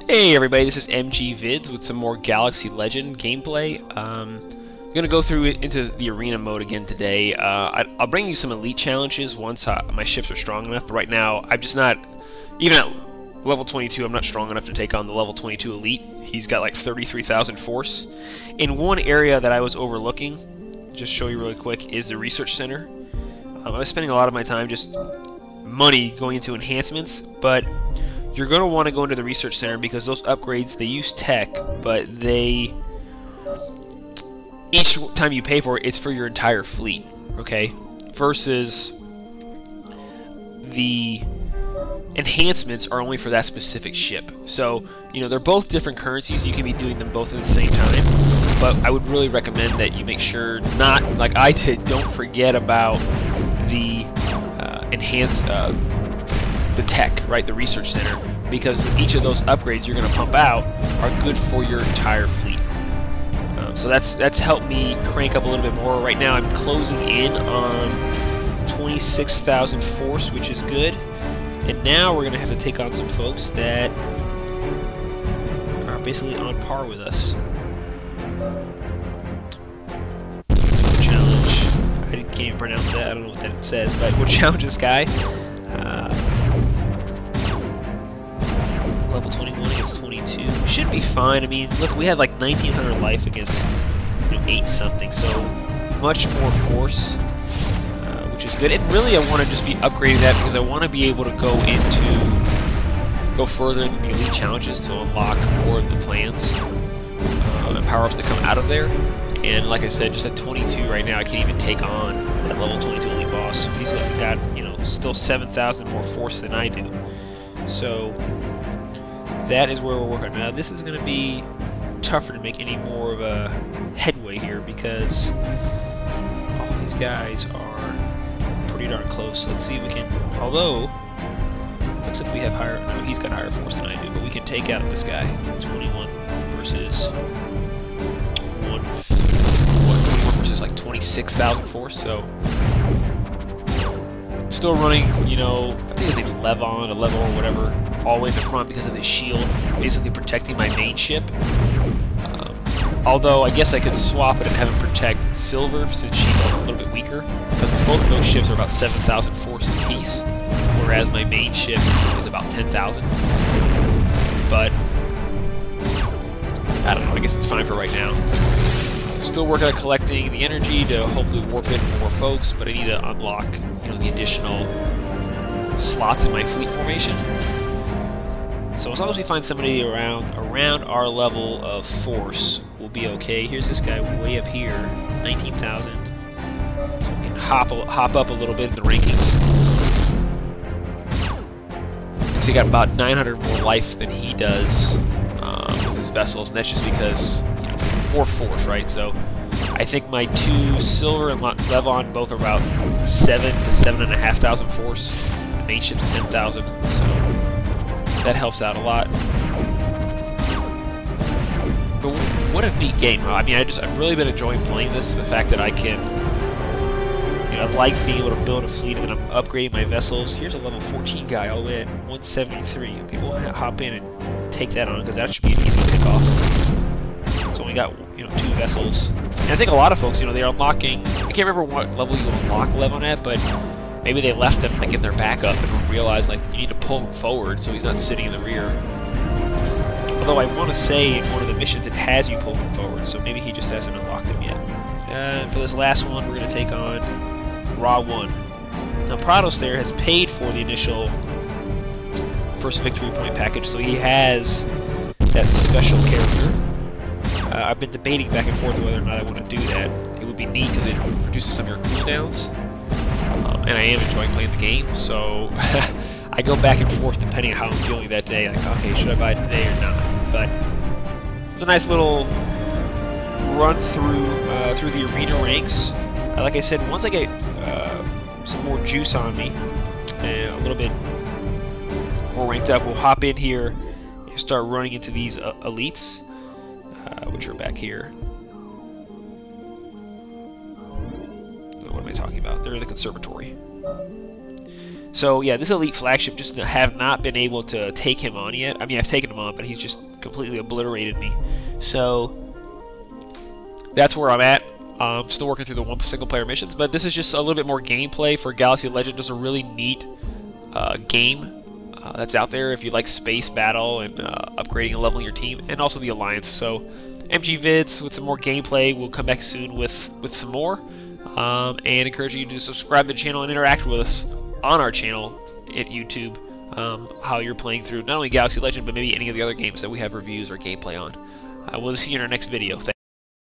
Hey everybody, this is MG Vids with some more Galaxy Legend gameplay. I'm gonna go through it into the arena mode again today. I'll bring you some elite challenges once my ships are strong enough, but right now I'm just not, even at level 22, I'm not strong enough to take on the level 22 elite. He's got like 33,000 force. In one area that I was overlooking, just show you really quick, is the research center. I was spending a lot of my time just money going into enhancements, but you're going to want to go into the research center because those upgrades, they use tech, but each time you pay for it, it's for your entire fleet, okay? Versus the enhancements are only for that specific ship. So, you know, they're both different currencies. You can be doing them both at the same time, but I would really recommend that you make sure, not like I did, don't forget about the the tech, right, the research center, because each of those upgrades you're going to pump out are good for your entire fleet. So that's helped me crank up a little bit more. Right now I'm closing in on 26,000 force, which is good. And now we're going to have to take on some folks that are basically on par with us. Challenge. I can't even pronounce that. I don't know what that says, but we'll challenge this guy. Level 21 against 22. Should be fine. I mean, look, we had like 1,900 life against 8 something, so much more force, which is good. And really, I want to just be upgrading that because I want to be able to go further in the elite challenges to unlock more of the plans and power-ups that come out of there. And like I said, just at 22 right now, I can't even take on that level 22 elite boss. He's got, you know, still 7,000 more force than I do. So that is where we're working. Now this is going to be tougher to make any more of a headway here because all these guys are pretty darn close. Let's see if we can, although looks like we have higher, no, he's got higher force than I do, but we can take out this guy. 21 versus 21 versus like 26,000 force, so still running, you know, I think his name's Levon, or Level or whatever, all the way in the front because of his shield, basically protecting my main ship. Although I guess I could swap it and have him protect Silver since she's a little bit weaker, because both of those ships are about 7,000 force apiece, whereas my main ship is about 10,000. But I don't know, I guess it's fine for right now. Still working on collecting the energy to hopefully warp in more folks, but I need to unlock, you know, the additional slots in my fleet formation. So as long as we find somebody around our level of force, we'll be okay. Here's this guy way up here, 19,000. So we can hop up a little bit in the rankings. And so he got about 900 more life than he does with his vessels, and that's just because, you know, more force, right? So I think my 2 Silver and Levon both are about 7,000 to 7,500 force. The main ship's 10,000, so that helps out a lot. But what a neat game! I mean, I've really been enjoying playing this. The fact that I can, you know, I like being able to build a fleet and then I'm upgrading my vessels. Here's a level 14 guy all the way at 173. Okay, we'll hop in and take that on because that should be an easy pickoff. So we got, you know, 2 vessels. And I think a lot of folks, you know, they're unlocking. I can't remember what level you unlock Levon at, but maybe they left him like in their backup and realized like you need to pull him forward so he's not sitting in the rear. Although I want to say in one of the missions it has you pull him forward, so maybe he just hasn't unlocked him yet. For this last one, we're going to take on Raw 1. Now Prados there has paid for the initial first victory point package, so he has that special character. I've been debating back and forth whether or not I want to do that. It would be neat because it reduces some of your cooldowns. And I am enjoying playing the game, so I go back and forth depending on how I'm feeling that day. Like, okay, should I buy it today or not? But it's a nice little run through the arena ranks. Like I said, once I get some more juice on me and a little bit more ranked up, we'll hop in here and start running into these elites, which are back here. What am I talking about? They're in the conservatory. So yeah, this Elite flagship just have not been able to take him on yet. I mean, I've taken him on, but he's just completely obliterated me. So that's where I'm at. Still working through the single-player missions, but this is just a little bit more gameplay for Galaxy of Legend. Just a really neat game that's out there if you like space battle and upgrading and leveling your team, and also the Alliance. So MG vids with some more gameplay. We'll come back soon with some more, and encourage you to subscribe to the channel and interact with us on our channel at YouTube. How you're playing through not only Galaxy of Legend, but maybe any of the other games that we have reviews or gameplay on. We'll see you in our next video. Thanks.